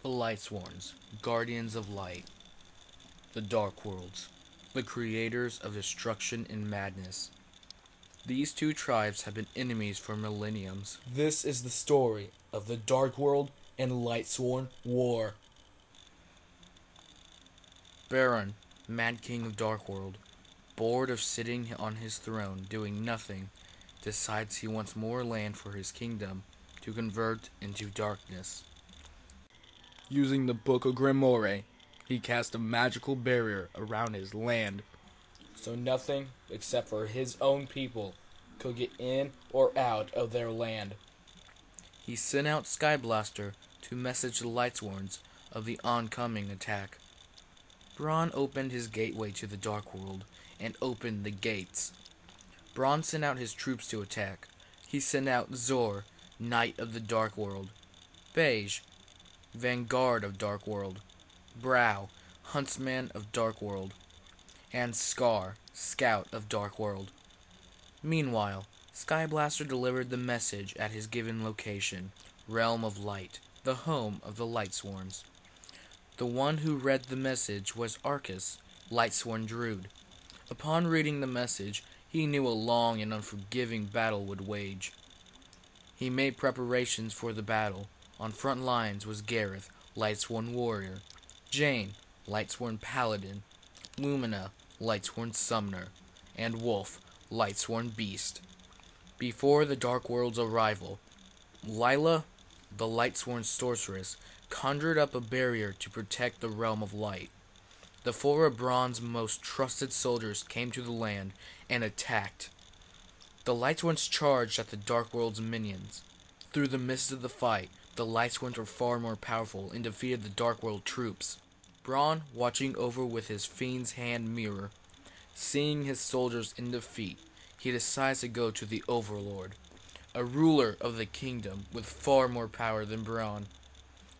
The Lightsworns, guardians of light. The Dark Worlds, the creators of destruction and madness. These two tribes have been enemies for millenniums. This is the story of the Dark World and Lightsworn War. Baron, Mad King of Dark World, bored of sitting on his throne doing nothing, decides he wants more land for his kingdom to convert into darkness. Using the Book of Grimoire, he cast a magical barrier around his land, so nothing except for his own people could get in or out of their land. He sent out Skyblaster to message the Lightsworns of the oncoming attack. Braun opened his gateway to the Dark World and opened the gates. Braun sent out his troops to attack. He sent out Zor, Knight of the Dark World, Beige, Vanguard of Dark World, Brow, Huntsman of Dark World, and Scar, Scout of Dark World. Meanwhile, Skyblaster delivered the message at his given location, Realm of Light, the home of the Lightsworns. The one who read the message was Arcus, Lightsworn Druid. Upon reading the message, he knew a long and unforgiving battle would wage. He made preparations for the battle. On front lines was Gareth, Lightsworn Warrior, Jane, Lightsworn Paladin, Lumina, Lightsworn Summoner, and Wolf, Lightsworn Beast. Before the Dark World's arrival, Lila, the Lightsworn Sorceress, conjured up a barrier to protect the Realm of Light. The four of Braun's most trusted soldiers came to the land and attacked. The Lightsworns charged at the Dark World's minions. Through the midst of the fight, the Lightsworns were far more powerful and defeated the Dark World troops. Braun, watching over with his Fiend's Hand mirror, seeing his soldiers in defeat, he decides to go to the Overlord, a ruler of the kingdom with far more power than Braun.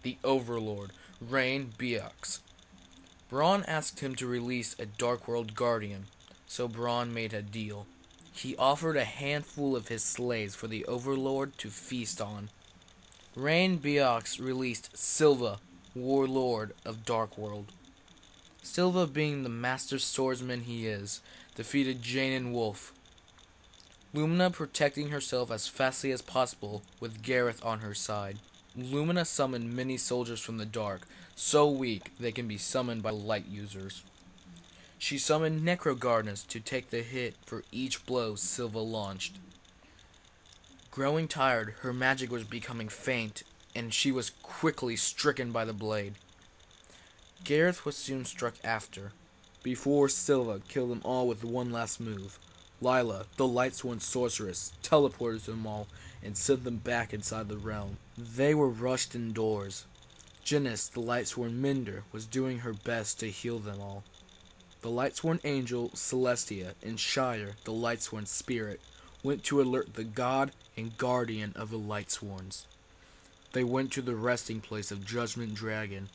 The Overlord, Rain Beox. Braun asked him to release a Dark World guardian, so Braun made a deal. He offered a handful of his slaves for the Overlord to feast on. Rain Beox released Silva, Warlord of Dark World. Silva, being the master swordsman he is, defeated Jane and Wolf. Lumina protecting herself as fastly as possible with Gareth on her side. Lumina summoned many soldiers from the dark, so weak they can be summoned by light users. She summoned Necrogardenas to take the hit for each blow Silva launched. Growing tired, her magic was becoming faint, and she was quickly stricken by the blade. Gareth was soon struck after, before Silva killed them all with one last move. Lila, the Lightsworn Sorceress, teleported them all and sent them back inside the realm. They were rushed indoors. Janice, the Lightsworn Mender, was doing her best to heal them all. The Lightsworn Angel, Celestia, and Shire, the Lightsworn Spirit, went to alert the god and guardian of the Lightsworns. They went to the resting place of Judgment Dragon.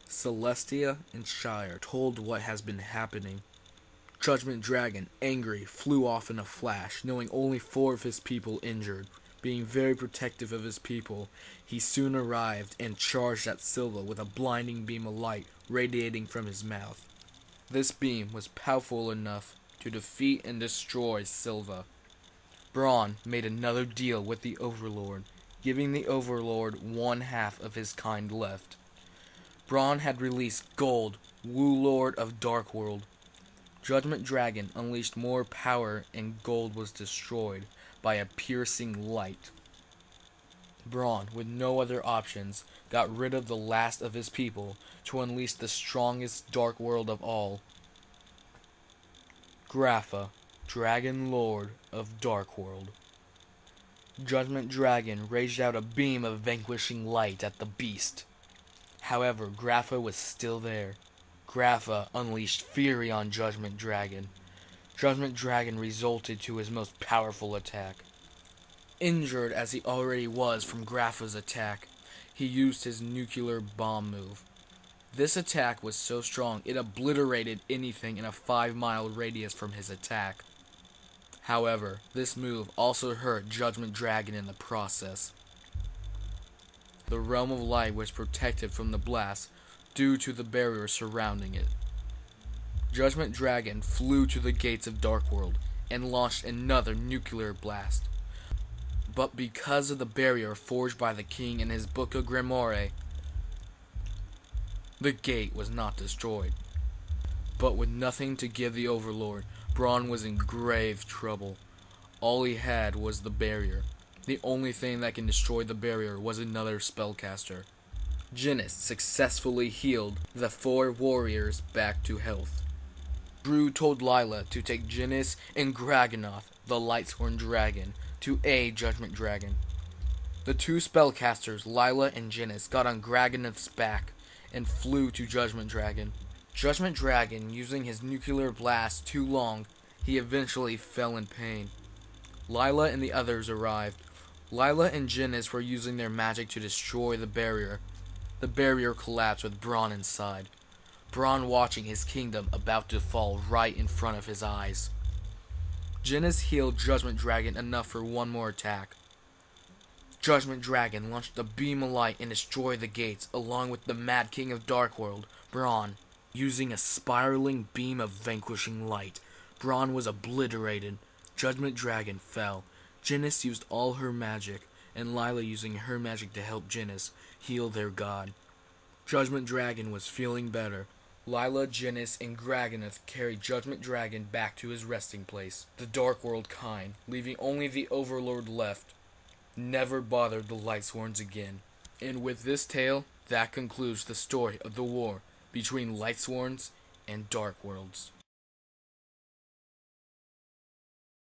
Celestia and Shire told what has been happening. Judgment Dragon, angry, flew off in a flash, knowing only 4 of his people injured. Being very protective of his people, he soon arrived and charged at Silva with a blinding beam of light radiating from his mouth. This beam was powerful enough to defeat and destroy Silva. Braun made another deal with the Overlord, giving the Overlord one half of his kind left. Braun had released Gold, Warlord of Dark World. Judgment Dragon unleashed more power and Gold was destroyed by a piercing light. Braun, with no other options, got rid of the last of his people to unleash the strongest Dark World of all. Grapha, Dragon Lord of Dark World. Judgment Dragon raged out a beam of vanquishing light at the beast. However, Grapha was still there. Grapha unleashed fury on Judgment Dragon. Judgment Dragon resulted to his most powerful attack. Injured as he already was from Grapha's attack, he used his nuclear bomb move. This attack was so strong it obliterated anything in a 5-mile radius from his attack. However, this move also hurt Judgment Dragon in the process. The realm of light was protected from the blast due to the barrier surrounding it. Judgment Dragon flew to the gates of Darkworld and launched another nuclear blast. But because of the barrier forged by the king in his Book of Grimoire, the gate was not destroyed. But with nothing to give the Overlord, Braun was in grave trouble. All he had was the barrier. The only thing that can destroy the barrier was another spellcaster. Jinnis successfully healed the 4 warriors back to health. Drew told Lila to take Jinnis and Graganoth, the Lightsworn dragon, to aid Judgment Dragon. The 2 spellcasters, Lila and Jinnis, got on Graganoth's back and flew to Judgment Dragon. Judgment Dragon, using his nuclear blast too long, he eventually fell in pain. Lila and the others arrived. Lila and Jinnis were using their magic to destroy the barrier. The barrier collapsed with Braun inside. Braun watching his kingdom about to fall right in front of his eyes. Jinnis healed Judgment Dragon enough for one more attack. Judgment Dragon launched a beam of light and destroyed the gates along with the Mad King of Darkworld, Braun. Using a spiraling beam of vanquishing light, Braun was obliterated. Judgment Dragon fell. Jinnis used all her magic, and Lila using her magic to help Jinnis heal their god. Judgment Dragon was feeling better. Lila, Jinnis, and Graganoth carried Judgment Dragon back to his resting place, the Darkworld Kine, leaving only the Overlord left. Never bothered the Lightsworns again. And with this tale, that concludes the story of the war between Lightsworns and Darkworlds.